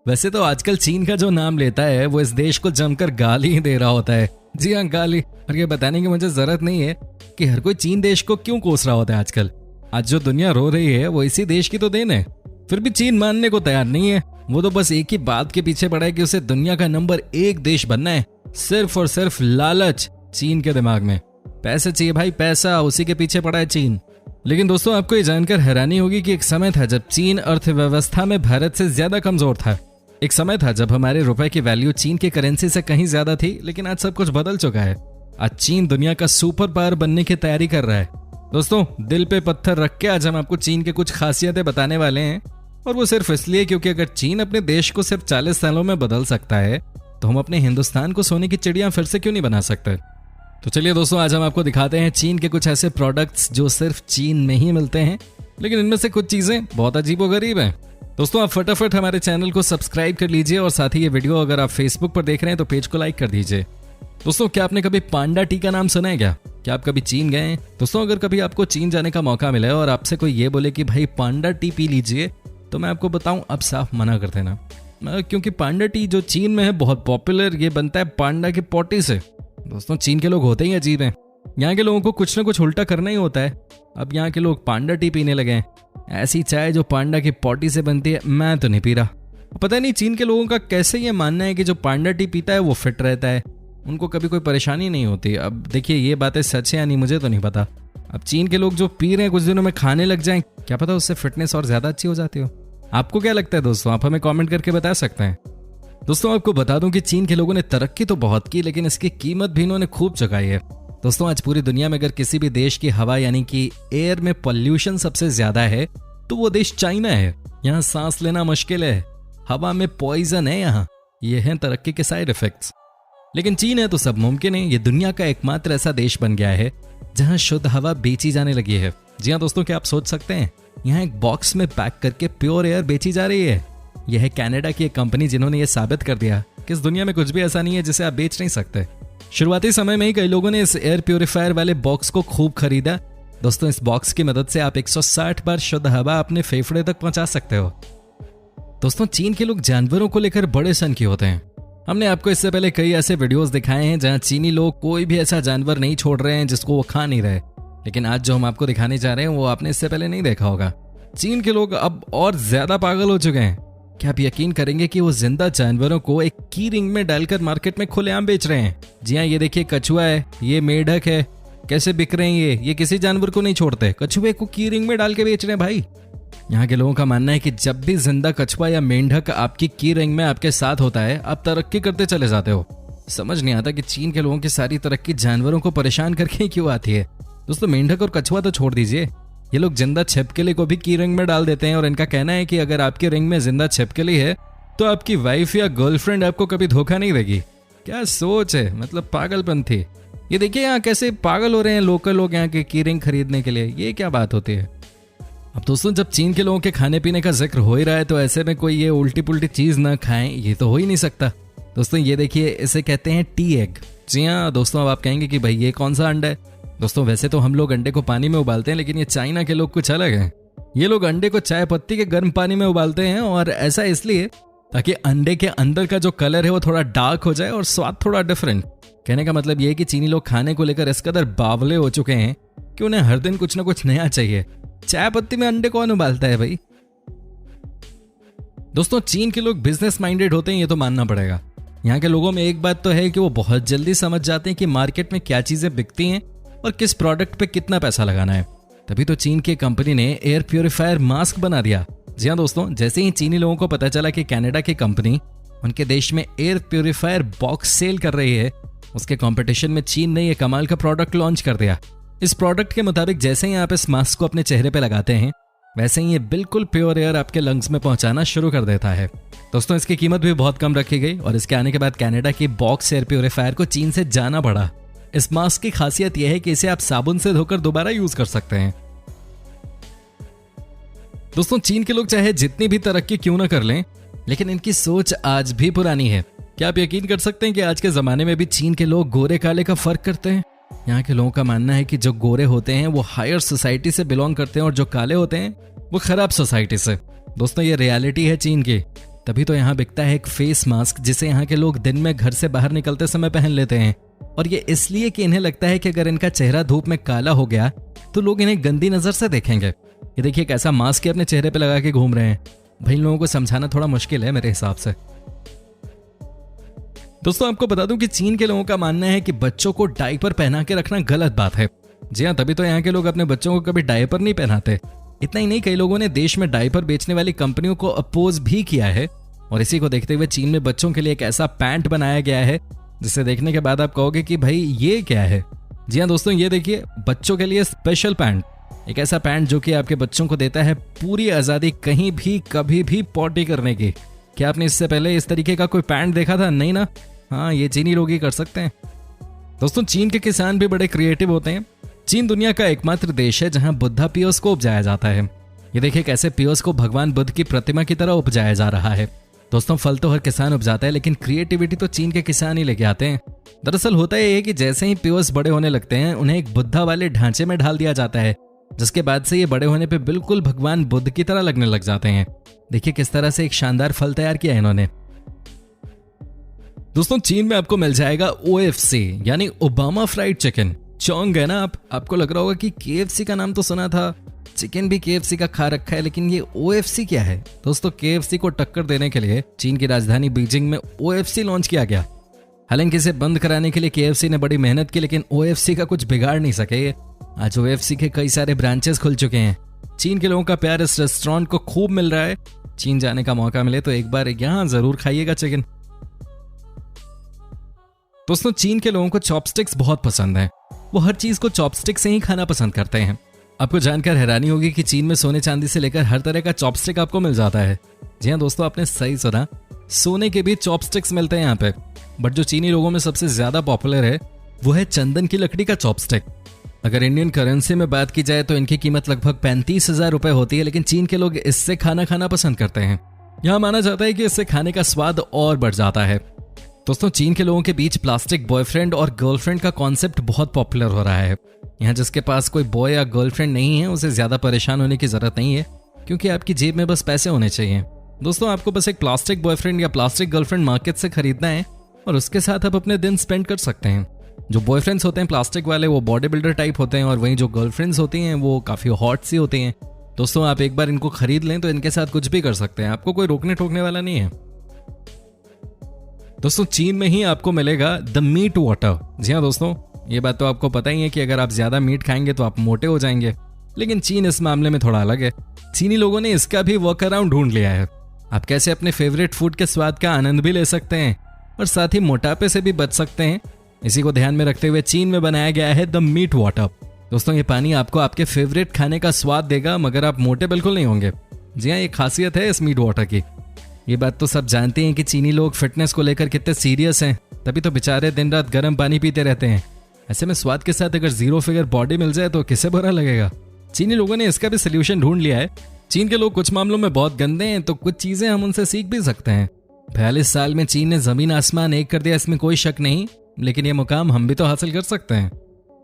वैसे तो आजकल चीन का जो नाम लेता है वो इस देश को जमकर गाली ही दे रहा होता है। जी हाँ, गाली। और ये बताने की मुझे जरूरत नहीं है कि हर कोई चीन देश को क्यों कोस रहा होता है आजकल। आज जो दुनिया रो रही है वो इसी देश की तो देन है। फिर भी चीन मानने को तैयार नहीं है। वो तो बस एक ही बात के पीछे पड़ा है कि उसे दुनिया का नंबर 1 देश बनना है। सिर्फ और सिर्फ लालच चीन के दिमाग में। पैसे चाहिए भाई, पैसा, उसी के पीछे पड़ा है चीन। लेकिन दोस्तों, आपको ये जानकर हैरानी होगी कि एक समय था जब चीन अर्थव्यवस्था में भारत से ज्यादा कमजोर था। एक समय था जब हमारे रुपए की वैल्यू चीन की करेंसी से कहीं ज्यादा थी। लेकिन आज सब कुछ बदल चुका है। आज चीन दुनिया का सुपर पावर बनने की तैयारी कर रहा है। दोस्तों, दिल पे पत्थर रख के आज हम आपको चीन की कुछ खासियतें बताने वाले हैं। और वो सिर्फ इसलिए क्योंकि अगर चीन अपने देश को सिर्फ 40 सालों में बदल सकता है तो हम अपने हिंदुस्तान को सोने की चिड़िया फिर से क्यों नहीं बना सकते। तो चलिए दोस्तों, आज हम आपको दिखाते हैं चीन के कुछ ऐसे प्रोडक्ट्स जो सिर्फ चीन में ही मिलते हैं। लेकिन इनमें से कुछ चीजें बहुत अजीबोगरीब हैं। दोस्तों, आप फटाफट हमारे चैनल को सब्सक्राइब कर लीजिए और साथ ही ये वीडियो अगर आप फेसबुक पर देख रहे हैं तो पेज को लाइक कर दीजिए। दोस्तों, क्या आपने कभी पांडा टी का नाम सुना है क्या आप कभी चीन गए हैं? दोस्तों, अगर कभी आपको चीन जाने का मौका मिले और आपसे कोई ये बोले कि भाई पांडा टी पी लीजिए, तो मैं आपको बताऊं आप साफ मना कर देना। क्योंकि पांडा टी जो चीन में है बहुत पॉपुलर, ये बनता है पांडा की पोटी से। दोस्तों, चीन के लोग होते ही अजीब हैं। यहाँ के लोगों को कुछ ना कुछ उल्टा करना ही होता है। अब यहाँ के लोग पांडा टी पीने लगे हैं। ऐसी चाय जो पांडा की पोटी से बनती है, मैं तो नहीं पी रहा। पता नहीं चीन के लोगों का कैसे ये मानना है कि जो पांडा टी पीता है वो फिट रहता है, उनको कभी कोई परेशानी नहीं होती। अब देखिए, ये बातें सच है या नहीं मुझे तो नहीं पता। अब चीन के लोग जो पी रहे हैं कुछ दिनों में खाने लग जाएं, क्या पता उससे फिटनेस और ज्यादा अच्छी हो जाती हो। आपको क्या लगता है दोस्तों? आप हमें कमेंट करके बता सकते हैं। दोस्तों, आपको बता दूं कि चीन के लोगों ने तरक्की तो बहुत की, लेकिन इसकी कीमत भी इन्होंने खूब चुकाई है। दोस्तों, आज पूरी दुनिया में अगर किसी भी देश की हवा यानी कि एयर में पॉल्यूशन सबसे ज्यादा है तो वो देश चाइना है। यहाँ सांस लेना मुश्किल है, हवा में पॉइजन है। यहाँ ये हैं तरक्की के साइड इफेक्ट्स। लेकिन चीन है तो सब मुमकिन है। ये दुनिया का एकमात्र ऐसा देश बन गया है जहाँ शुद्ध हवा बेची जाने लगी है। जी हाँ दोस्तों, क्या आप सोच सकते हैं, यहाँ एक बॉक्स में पैक करके प्योर एयर बेची जा रही है। यह है कनाडा की एक कंपनी जिन्होंने ये साबित कर दिया कि इस दुनिया में कुछ भी ऐसा नहीं है जिसे आप बेच नहीं सकते। शुरुआती समय में ही कई लोगों ने इस एयर प्योरीफायर वाले बॉक्स को खूब खरीदा। दोस्तों, इस बॉक्स की मदद से आप 160 बार शुद्ध हवा अपने फेफड़े तक पहुंचा सकते हो। दोस्तों, चीन के लोग जानवरों को लेकर बड़े सनकी होते हैं। हमने आपको इससे पहले कई ऐसे वीडियोस दिखाए हैं जहां चीनी लोग कोई भी ऐसा जानवर नहीं छोड़ रहे हैं जिसको वो खा नहीं रहे। लेकिन आज जो हम आपको दिखाने जा रहे हैं वो आपने इससे पहले नहीं देखा होगा। चीन के लोग अब और ज्यादा पागल हो चुके हैं। क्या आप यकीन करेंगे कि वो जिंदा जानवरों को एक की रिंग में डालकर मार्केट में खुलेआम बेच रहे हैं। जी हाँ, ये देखिए, कछुआ है, ये मेढक है, कैसे बिक रहे हैं ये किसी जानवर को नहीं छोड़ते, कछुए को की रिंग में डाल के बेच रहे हैं भाई। यहाँ के लोगों का मानना है कि जब भी जिंदा कछुआ या मेंढक आपकी की रिंग में आपके साथ होता है, आप तरक्की करते चले जाते हो। समझ नहीं आता कि चीन के लोगों की सारी तरक्की जानवरों को परेशान करके क्यों आती है। दोस्तों, मेंढक और कछुआ तो छोड़ दीजिए, ये लोग जिंदा छिपकली को भी की रिंग में डाल देते हैं। और इनका कहना है कि अगर आपकी रिंग में जिंदा छिपकली है तो आपकी वाइफ या गर्लफ्रेंड आपको कभी धोखा नहीं देगी। क्या सोच है, मतलब पागलपन थी। ये देखिए यहाँ कैसे पागल हो रहे हैं लोकल लोग यहाँ के की रिंग खरीदने के लिए। ये क्या बात होती है। अब दोस्तों, जब चीन के लोगों के खाने पीने का जिक्र हो ही रहा है तो ऐसे में कोई ये उल्टी पुल्टी चीज ना खाएं, ये तो हो ही नहीं सकता। दोस्तों, ये देखिए, इसे कहते हैं टी एग। जी हाँ दोस्तों, अब आप कहेंगे कि भाई ये कौन सा अंडा है। दोस्तों, वैसे तो हम लोग अंडे को पानी में उबालते हैं, लेकिन ये चाइना के लोग कुछ अलग हैं। ये लोग अंडे को चाय पत्ती के गर्म पानी में उबालते हैं, और ऐसा इसलिए ताकि अंडे के अंदर का जो कलर है वो थोड़ा डार्क हो जाए और स्वाद थोड़ा डिफरेंट। कहने का मतलब ये है कि चीनी लोग खाने को लेकर इस कदर बावले हो चुके हैं कि उन्हें हर दिन कुछ ना कुछ नया चाहिए। चाय पत्ती में अंडे कौन उबालता है भाई। दोस्तों, चीन के लोग बिजनेस माइंडेड होते हैं, ये तो मानना पड़ेगा। यहाँ के लोगों में एक बात तो है कि वो बहुत जल्दी समझ जाते हैं कि मार्केट में क्या चीजें बिकती हैं और किस प्रोडक्ट पे कितना पैसा लगाना है। तभी तो चीन की कंपनी ने एयर प्योरीफायर मास्क बना दिया। जी हाँ दोस्तों, जैसे ही चीनी लोगों को पता चला कि कनाडा की कंपनी उनके देश में एयर प्योरीफायर बॉक्स सेल कर रही है, उसके कंपटीशन में चीन ने यह कमाल का प्रोडक्ट लॉन्च कर दिया। इस प्रोडक्ट के मुताबिक जैसे ही आप इस मास्क को अपने चेहरे पे लगाते हैं, वैसे ही ये बिल्कुल प्योर एयर आपके लंग्स में पहुंचाना शुरू कर देता है। दोस्तों, इसकी कीमत भी बहुत कम रखी गई और इसके आने के बाद कनाडा की बॉक्स एयर प्योरीफायर को चीन से जाना पड़ा। इस मास्क की खासियत यह है कि इसे आप साबुन से धोकर दोबारा यूज कर सकते हैं। दोस्तों, चीन के लोग चाहे जितनी भी तरक्की क्यों ना कर लें, लेकिन इनकी सोच आज भी पुरानी है। क्या आप यकीन कर सकते हैं कि आज के जमाने में भी चीन के लोग गोरे काले का फर्क करते हैं। यहाँ के लोगों का मानना है कि जो गोरे होते हैं वो हायर सोसाइटी से बिलोंग करते हैं और जो काले होते हैं वो खराब सोसाइटी से। दोस्तों, ये रियलिटी है चीन की। तभी तो यहाँ बिकता है एक फेस मास्क जिसे यहाँ के लोग दिन में घर से बाहर निकलते समय पहन लेते हैं। और ये इसलिए कि इन्हें लगता है कि अगर इनका चेहरा धूप में काला हो गया तो लोग इन्हें गंदी नजर से देखेंगे। ये देखिए कैसा मास्क अपने चेहरे पे लगा के घूम रहे हैं। भाई लोगों को समझाना थोड़ा मुश्किल है मेरे हिसाब से। दोस्तों आपको बता दूं कि चीन के लोगों का मानना है कि बच्चों को डायपर पहना के रखना गलत बात है। जी हाँ, तभी तो यहाँ के लोग अपने बच्चों को कभी डायपर नहीं पहनाते। इतना ही नहीं, कई लोगों ने देश में डायपर बेचने वाली कंपनियों को अपोज भी किया है। और इसी को देखते हुए चीन में बच्चों के लिए एक ऐसा पैंट बनाया गया है जिसे देखने के बाद आप कहोगे कि भाई ये क्या है। जी हाँ दोस्तों, ये देखिए बच्चों के लिए स्पेशल पैंट, एक ऐसा पैंट जो कि आपके बच्चों को देता है पूरी आजादी कहीं भी कभी भी पॉटी करने की। क्या आपने इससे पहले इस तरीके का कोई पैंट देखा था? नहीं ना। हाँ, ये चीनी लोग ही कर सकते हैं। दोस्तों चीन के किसान भी बड़े क्रिएटिव होते हैं। चीन दुनिया का एकमात्र देश है जहां बुद्धा पियोस को उपजाया जाता है। ये देखिए कैसे पियोस को भगवान बुद्ध की प्रतिमा की तरह उपजाया जा रहा है। दोस्तों फल तो हर किसान उपजाता है, लेकिन क्रिएटिविटी तो चीन के किसान ही लेके आते हैं। दरअसल होता यह है कि जैसे ही पियोस बड़े होने लगते हैं उन्हें एक बुद्धा वाले ढांचे में ढाल दिया जाता है, जिसके बाद से ये बड़े होने पे बिल्कुल भगवान बुद्ध की तरह लगने लग जाते हैं। देखिए किस तरह से एक शानदार फल तैयार किया है इन्होंने। दोस्तों चीन में आपको मिल जाएगा OFC यानी ओबामा फ्राइड चिकन। चौंक गए ना आपको लग रहा होगा कि KFC का नाम तो सुना था, चिकन भी KFC का खा रखा है, लेकिन ये OFC क्या है? दोस्तों KFC को टक्कर देने के लिए चीन की राजधानी बीजिंग में OFC लॉन्च किया गया। हालांकि इसे बंद कराने के लिए KFC ने बड़ी मेहनत की, लेकिन OFC का कुछ बिगाड़ नहीं सके। आज OFC के कई सारे ब्रांचेस खुल चुके हैं। चीन के लोगों का प्यार इस रेस्टोरेंट को खूब मिल रहा है। चीन जाने का मौका मिले तो एक बार यहाँ जरूर खाइएगा चिकन। दोस्तों चीन के लोगों को चॉपस्टिक्स बहुत पसंद है। वो हर चीज को चॉपस्टिक से ही खाना पसंद करते हैं। आपको जानकर हैरानी होगी कि चीन में सोने चांदी से लेकर हर तरह का चॉपस्टिक आपको मिल जाता है। जी हाँ दोस्तों, आपने सही सुना, सोने के भी चॉपस्टिक्स मिलते हैं यहाँ पे। बट जो चीनी लोगों में सबसे ज्यादा पॉपुलर है वो है चंदन की लकड़ी का चॉपस्टिक। अगर इंडियन करेंसी में बात की जाए तो इनकी कीमत लगभग 35,000 रुपए होती है, लेकिन चीन के लोग इससे खाना खाना पसंद करते हैं। यहाँ माना जाता है कि इससे खाने का स्वाद और बढ़ जाता है। दोस्तों चीन के लोगों के बीच प्लास्टिक बॉयफ्रेंड और गर्लफ्रेंड का कॉन्सेप्ट बहुत पॉपुलर हो रहा है। यहाँ जिसके पास कोई बॉय या गर्लफ्रेंड नहीं है उसे ज्यादा परेशान होने की जरूरत नहीं है, क्योंकि आपकी जेब में बस पैसे होने चाहिए। दोस्तों आपको बस एक प्लास्टिक बॉयफ्रेंड या प्लास्टिक गर्लफ्रेंड मार्केट से खरीदना है और उसके साथ आप अपने दिन स्पेंड कर सकते हैं। जो बॉयफ्रेंड्स होते हैं प्लास्टिक वाले वो बॉडी बिल्डर टाइप होते हैं, और वहीं जो गर्लफ्रेंड्स होती हैं वो काफी हॉट सी होती हैं। दोस्तों आप एक बार इनको खरीद लें तो इनके साथ कुछ भी कर सकते हैं, आपको कोई रोकने टोकने वाला नहीं है। दोस्तों चीन में ही आपको मिलेगा द मीट वाटर। जी हाँ दोस्तों, ये बात तो आपको पता ही है कि अगर आप ज्यादा मीट खाएंगे तो आप मोटे हो जाएंगे, लेकिन चीन इस मामले में थोड़ा अलग है। चीनी लोगों ने इसका भी वर्क अराउंड ढूंढ लिया है। आप कैसे अपने फेवरेट फूड के स्वाद का आनंद भी ले सकते हैं और साथ ही मोटापे से भी बच सकते हैं, इसी को ध्यान में रखते हुए चीन में बनाया गया है द मीट वाटर। दोस्तों ये पानी आपको आपके फेवरेट खाने का स्वाद देगा, मगर आप मोटे बिल्कुल नहीं होंगे। जी हाँ, ये खासियत है इस मीट वाटर की। ये बात तो सब जानते हैं कि चीनी लोग फिटनेस को लेकर कितने सीरियस हैं, तभी तो बेचारे दिन रात गर्म पानी पीते रहते हैं। ऐसे में स्वाद के साथ अगर 0 फिगर बॉडी मिल जाए तो किसे बुरा लगेगा। चीनी लोगों ने इसका भी सोल्यूशन ढूंढ लिया है। चीन के लोग कुछ मामलों में बहुत गंदे हैं, तो कुछ चीजें हम उनसे सीख भी सकते हैं। 42 साल में चीन ने जमीन आसमान एक कर दिया, इसमें कोई शक नहीं, लेकिन ये मुकाम हम भी तो हासिल कर सकते हैं।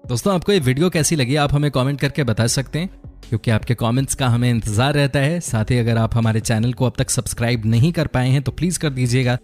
दोस्तों आपको ये वीडियो कैसी लगी आप हमें कमेंट करके बता सकते हैं, क्योंकि आपके कमेंट्स का हमें इंतजार रहता है। साथ ही अगर आप हमारे चैनल को अब तक सब्सक्राइब नहीं कर पाए हैं तो प्लीज कर दीजिएगा,